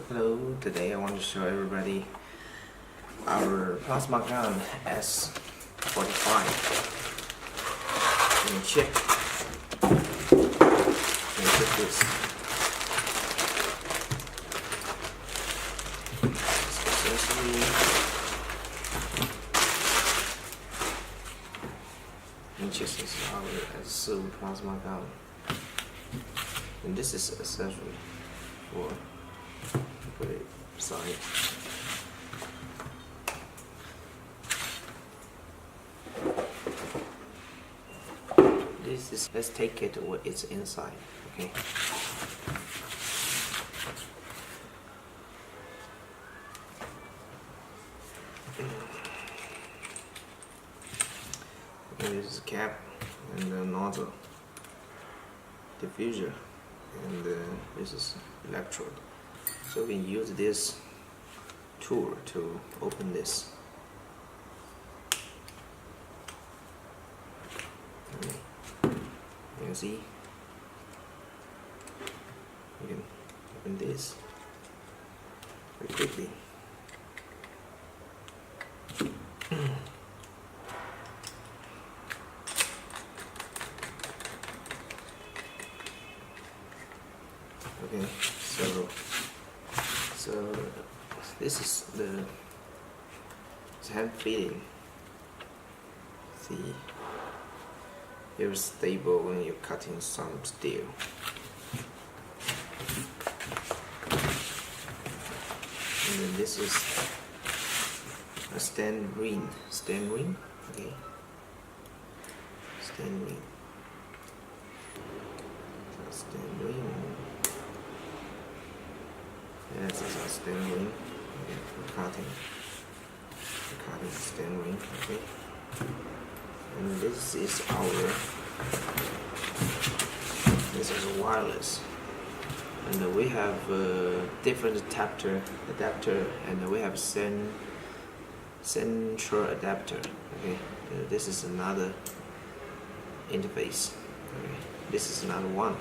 Hello, today I want to show everybody our plasma gun S45. Let me check. Look at this. Essentially, this is our S45 plasma gun, and this is accessory for put it aside. This is, let's take it what it's inside, okay? And this is a cap and the nozzle, diffuser, and this is electrode. So we can use this tool to open this. You can see, you can open this very quickly. Okay, so this is the hand feeding. See, it's stable when you're cutting some steel. And then this is a stand ring, okay, stand ring. So stand ring. This is a stand ring, okay, for cutting stand ring, okay. And this is wireless, and we have different adapter, and we have central adapter, okay. This is another interface, okay. This is another one.